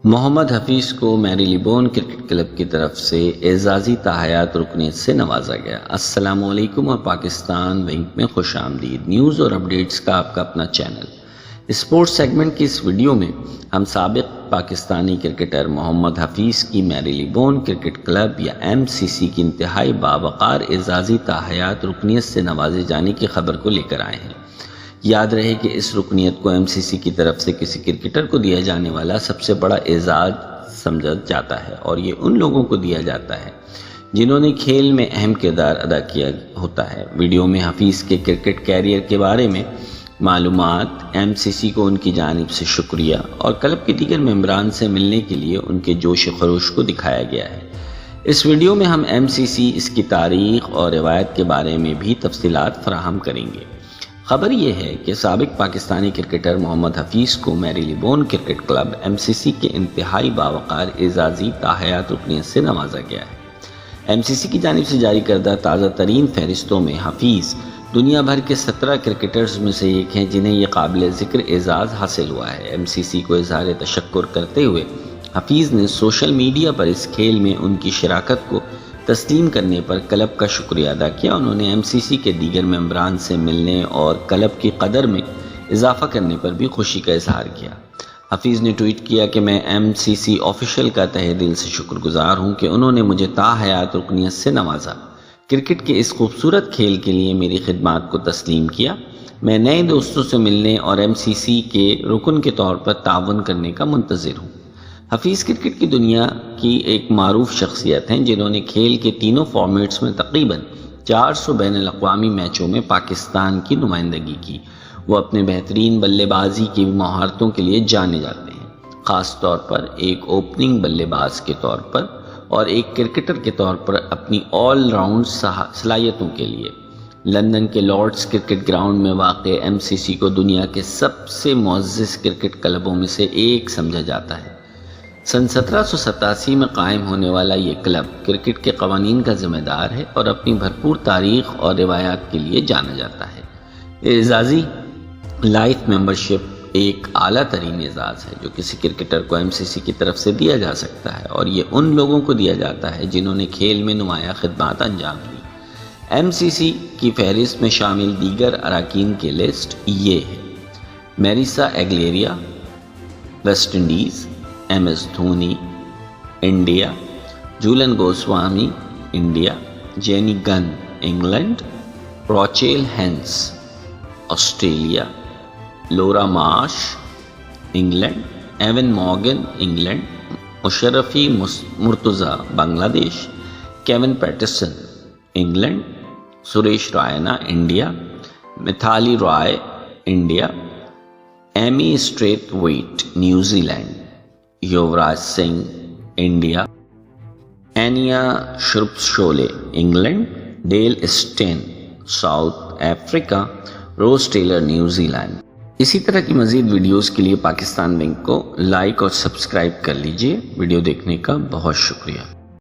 محمد حفیظ کو میری لیبون cricket club کی طرف سے اعزازی تاحیات رکنیت سے نوازا گیا۔ السلام علیکم اور پاکستان ونگ میں خوش آمدید۔ نیوز اور اپڈیٹس کا آپ کا اپنا چینل۔ اسپورٹس سیگمنٹ کی اس ویڈیو میں ہم سابق پاکستانی کرکٹر محمد حفیظ کی میری لیبون کرکٹ کلب یا MCC کی انتہائی باوقار اعزازی تاحیات رکنیت سے نوازے جانے کی خبر کو لے کر آئے ہیں۔ یاد رہے کہ اس رکنیت کو MCC کی طرف سے کسی کرکٹر کو دیا جانے والا سب سے بڑا اعزاز سمجھا جاتا ہے، اور یہ ان لوگوں کو دیا جاتا ہے جنہوں نے کھیل میں اہم کردار ادا کیا ہوتا ہے۔ ویڈیو میں حفیظ کے کرکٹ کیریئر کے بارے میں معلومات، MCC کو ان کی جانب سے شکریہ اور کلب کے دیگر ممبران سے ملنے کے لیے ان کے جوش و خروش کو دکھایا گیا ہے۔ اس ویڈیو میں ہم MCC، اس کی تاریخ اور روایت کے بارے میں بھی تفصیلات فراہم کریں گے۔ خبر یہ ہے کہ سابق پاکستانی کرکٹر محمد حفیظ کو میری لیبون کرکٹ کلب MCC کے انتہائی باوقار اعزازی تاحیات رکنیت سے نوازا گیا ہے۔ MCC کی جانب سے جاری کردہ تازہ ترین فہرستوں میں حفیظ دنیا بھر کے 17 کرکٹرز میں سے ایک ہیں جنہیں یہ قابل ذکر اعزاز حاصل ہوا ہے۔ MCC کو اظہار تشکر کرتے ہوئے حفیظ نے سوشل میڈیا پر اس کھیل میں ان کی شراکت کو تسلیم کرنے پر کلب کا شکریہ ادا کیا۔ انہوں نے MCC کے دیگر ممبران سے ملنے اور کلب کی قدر میں اضافہ کرنے پر بھی خوشی کا اظہار کیا۔ حفیظ نے ٹویٹ کیا کہ میں MCC آفیشل کا تہہ دل سے شکر گزار ہوں کہ انہوں نے مجھے تاحیات رکنیت سے نوازا، کرکٹ کے اس خوبصورت کھیل کے لیے میری خدمات کو تسلیم کیا۔ میں نئے دوستوں سے ملنے اور MCC کے رکن کے طور پر تعاون کرنے کا منتظر ہوں۔ حفیظ کرکٹ کی دنیا کی ایک معروف شخصیت ہیں جنہوں نے کھیل کے تینوں فارمیٹس میں تقریباً 400 بین الاقوامی میچوں میں پاکستان کی نمائندگی کی۔ وہ اپنے بہترین بلے بازی کی مہارتوں کے لیے جانے جاتے ہیں، خاص طور پر ایک اوپننگ بلے باز کے طور پر اور ایک کرکٹر کے طور پر اپنی آل راؤنڈ صلاحیتوں کے لیے۔ لندن کے لارڈز کرکٹ گراؤنڈ میں واقع MCC کو دنیا کے سب سے معزز کرکٹ کلبوں میں سے ایک سمجھا جاتا ہے۔ سن 1787 میں قائم ہونے والا یہ کلب کرکٹ کے قوانین کا ذمہ دار ہے اور اپنی بھرپور تاریخ اور روایات کے لیے جانا جاتا ہے۔ اعزازی لائف ممبرشپ ایک اعلیٰ ترین اعزاز ہے جو کسی کرکٹر کو MCC کی طرف سے دیا جا سکتا ہے، اور یہ ان لوگوں کو دیا جاتا ہے جنہوں نے کھیل میں نمایاں خدمات انجام دی۔ MCC کی فہرست میں شامل دیگر اراکین کی لسٹ یہ ہے: Merissa Aguilleira West Indies, MS Dhoni India, Jhulan Goswami India, Jenny Gunn England, Rachael Haynes Australia, Laura Marsh England, Eoin Morgan England, Mashrafe Mortaza Bangladesh, Kevin Pietersen England, Suresh Raina India, Mithali Raj India, Amy Satterthwaite New Zealand, Yuvraj Singh India, Anya Shrubsole England, Dale Steyn South Africa, Ross Taylor New Zealand. اسی طرح کی مزید videos کے لیے Pakistan wing کو like اور subscribe کر لیجئے۔ ویڈیو دیکھنے کا بہت شکریہ۔